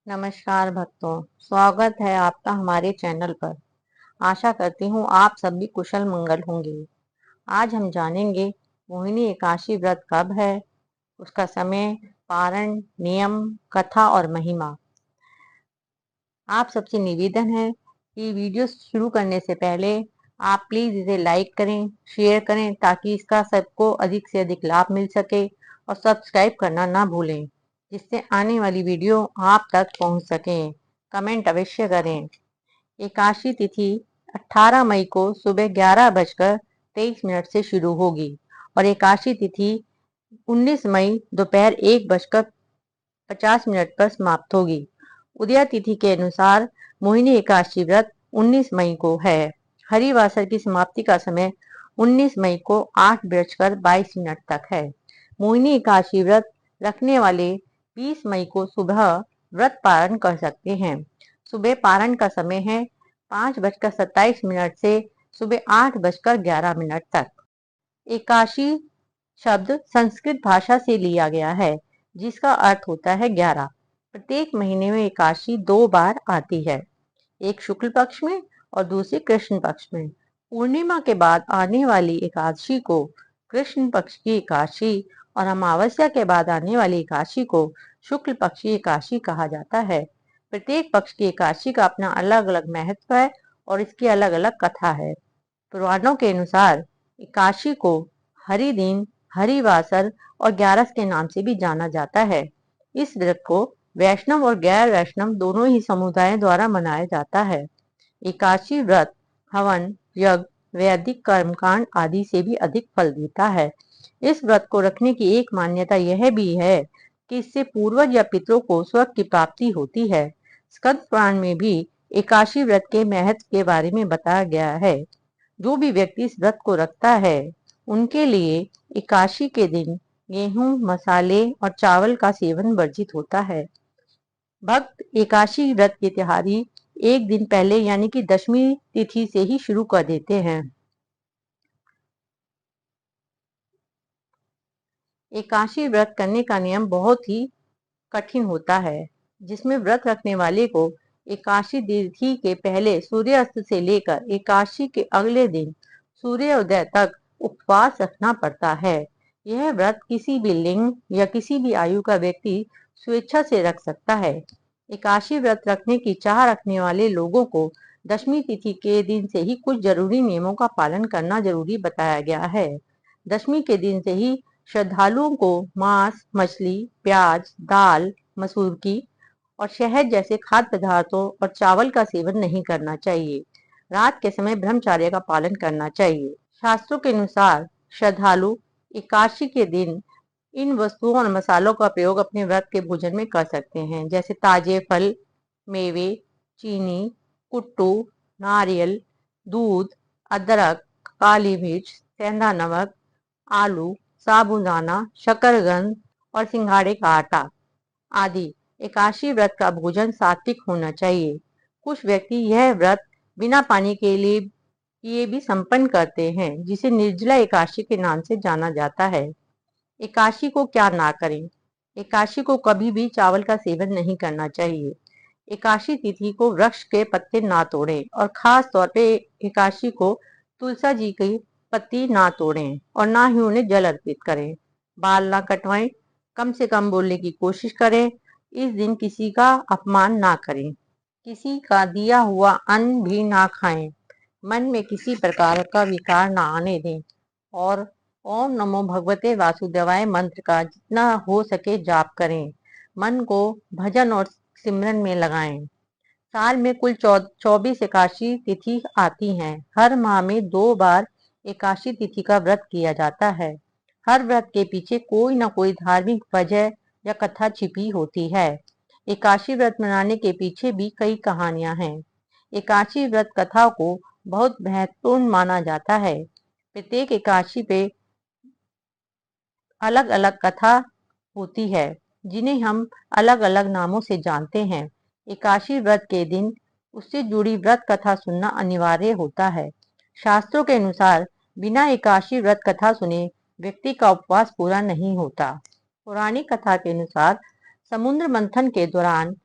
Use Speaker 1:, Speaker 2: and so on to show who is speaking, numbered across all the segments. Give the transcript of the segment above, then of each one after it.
Speaker 1: नमस्कार भक्तों, स्वागत है आपका हमारे चैनल पर। आशा करती हूँ आप सभी कुशल मंगल होंगे। आज हम जानेंगे मोहिनी एकादशी व्रत कब है, उसका समय, पारण, नियम, कथा और महिमा। आप सबसे निवेदन है कि वीडियो शुरू करने से पहले आप प्लीज इसे लाइक करें, शेयर करें ताकि इसका सबको अधिक से अधिक लाभ मिल सके और सब्सक्राइब करना ना भूलें, जिससे आने वाली वीडियो आप तक पहुंच सके। कमेंट अवश्य करें। एकादशी तिथि 18 मई को सुबह 11:23 से शुरू होगी और एकादशी तिथि 19 मई दोपहर 1:50 पर समाप्त होगी। उदया तिथि के अनुसार मोहिनी एकादशी व्रत 19 मई को है। हरिवासर की समाप्ति का समय 19 मई को 8:22 तक है। मोहिनी एकादशी व्रत रखने वाले 20 मई को सुबह व्रत पारण कर सकते हैं। सुबह पारण का समय है 5:27 से सुबह 8:11 तक। एकादशी शब्द संस्कृत भाषा से लिया गया है, जिसका अर्थ होता है 11। प्रत्येक महीने में एकादशी 2 बार आती है, एक शुक्ल पक्ष में और दूसरी कृष्ण पक्ष में। पूर्णिमा के बाद आने वाली एकादशी को कृष्ण पक्ष की एकादशी और अमावस्या के बाद आने वाली एकादशी को शुक्ल पक्ष की एकादशी कहा जाता है। प्रत्येक पक्ष की एकादशी का अपना अलग अलग महत्व है और इसकी अलग अलग कथा है। पुराणों के अनुसार एकादशी को हरि दिन, हरिवासर और ग्यारस के नाम से भी जाना जाता है। इस व्रत को वैष्णव और गैर वैष्णव दोनों ही समुदायों द्वारा मनाया जाता है। एकादशी व्रत हवन, यज्ञ, वैदिक कर्मकांड आदि से भी अधिक फल देता है। इस व्रत को रखने की एक मान्यता यह भी है कि इससे पूर्वज या पितरों को स्वर्ग की प्राप्ति होती है। स्कंद पुराण में भी एकादशी व्रत के महत्व के बारे में बताया गया है। जो भी व्यक्ति इस व्रत को रखता है उनके लिए एकादशी के दिन गेहूं, मसाले और चावल का सेवन वर्जित होता है। भक्त एकादशी व्रत की तैयारी एक दिन पहले यानी कि दशमी तिथि से ही शुरू कर देते हैं। एकादशी व्रत करने का नियम बहुत ही कठिन होता है, जिसमें व्रत रखने वाले को एकादशी तिथि के पहले सूर्यास्त से लेकर एकादशी के अगले दिन सूर्योदय तक उपवास रखना पड़ता है। यह व्रत किसी भी लिंग या किसी भी आयु का व्यक्ति स्वेच्छा से रख सकता है। एकादशी व्रत रखने की चाह रखने वाले लोगों को दशमी तिथि के दिन से ही कुछ जरूरी नियमों का पालन करना जरूरी बताया गया है। दशमी के दिन से ही श्रद्धालुओं को मांस, मछली, प्याज, दाल, मसूर की और शहद जैसे खाद्य पदार्थों और चावल का सेवन नहीं करना चाहिए। रात के समय ब्रह्मचर्य का पालन करना चाहिए। शास्त्रों के अनुसार श्रद्धालु एकादशी के दिन इन वस्तुओं और मसालों का प्रयोग अपने व्रत के भोजन में कर सकते हैं, जैसे ताजे फल, मेवे, चीनी, कुट्टू, नारियल, दूध, अदरक, काली मिर्च, सेंधा नमक, आलू, साबूदाना, शकरकंद और सिंघाड़े का आटा आदि। एकादशी व्रत का भोजन सात्विक होना चाहिए। कुछ व्यक्ति यह व्रत बिना पानी के लिए किए भी संपन्न करते हैं, जिसे निर्जला एकादशी के नाम से जाना जाता है। एकादशी को क्या ना करें? एकादशी को कभी भी चावल का सेवन नहीं करना चाहिए। एकादशी तिथि को वृक्ष के पत्ते ना तोड़ें और खास तौर पे एकादशी को तुलसा जी की पत्ती ना तोड़ें और ना ही उन्हें जल अर्पित करें। बाल ना कटवाएं, कम से कम बोलने की कोशिश करें। इस दिन किसी का अपमान ना करें, किसी का दिया हुआ अन्न भी ना खाएं। मन में किसी प्रकार का विकार ना आने दें और ओम नमो भगवते वासुदेवाय मंत्र का जितना हो सके जाप करें। मन को भजन और सिमरन में लगाएं। साल में कुल 24 एकादशी तिथि आती हैं। हर माह में 2 बार एकादशी तिथि का व्रत किया जाता है। हर व्रत के पीछे कोई ना कोई धार्मिक वजह या कथा छिपी होती है। एकादशी व्रत मनाने के पीछे भी कई कहानियां हैं। एकादशी व्रत कथा को बहुत महत्वपूर्ण माना जाता है। प्रत्येक एकादशी पे अलग अलग कथा होती है, जिन्हें हम अलग अलग नामों से जानते हैं। एकादशी व्रत के दिन उससे जुड़ी व्रत कथा सुनना अनिवार्य होता है। शास्त्रों के अनुसार बिना एकादशी व्रत कथा सुने व्यक्ति का उपवास पूरा नहीं होता। पौराणिक कथा के अनुसार समुद्र मंथन के दौरान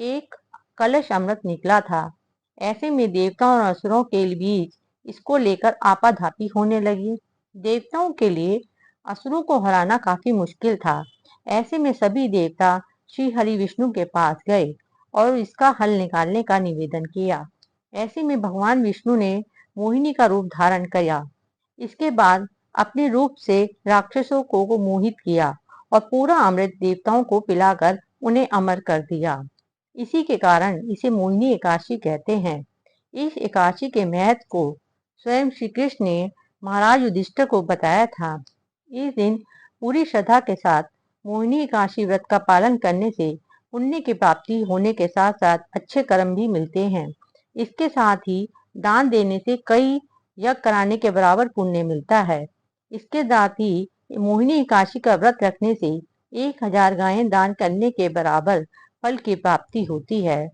Speaker 1: एक कलश अमृत निकला था। ऐसे में देवताओं और असुरों के बीच इसको लेकर आपाधापी होने लगी। देवताओं के लिए असुरों को हराना काफी मुश्किल था। ऐसे में सभी देवता श्री हरि विष्णु के पास गए और इसका हल निकालने का निवेदन किया। ऐसे में भगवान विष्णु ने मोहिनी का रूप धारण किया। इसके बाद अपने रूप से राक्षसों को मोहित किया और पूरा अमृत देवताओं को पिलाकर उन्हें अमर कर दिया। इसी के कारण इसे मोहिनी एकादशी कहते हैं। इस एकादशी के महत्व को स्वयं श्री कृष्ण ने महाराज युधिष्ठिर को बताया था। इस दिन पूरी श्रद्धा के साथ मोहिनी एकादशी व्रत का पालन करने से पुण्य की प्राप्ति होने के साथ साथ अच्छे कर्म भी मिलते हैं। इसके साथ ही दान देने से कई यज्ञ कराने के बराबर पुण्य मिलता है। इसके साथ ही मोहिनी एकादशी का व्रत रखने से 1000 गायें दान करने के बराबर फल की प्राप्ति होती है।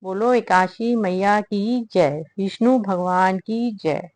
Speaker 1: बोलो एकादशी मैया की जय, विष्णु भगवान की जय।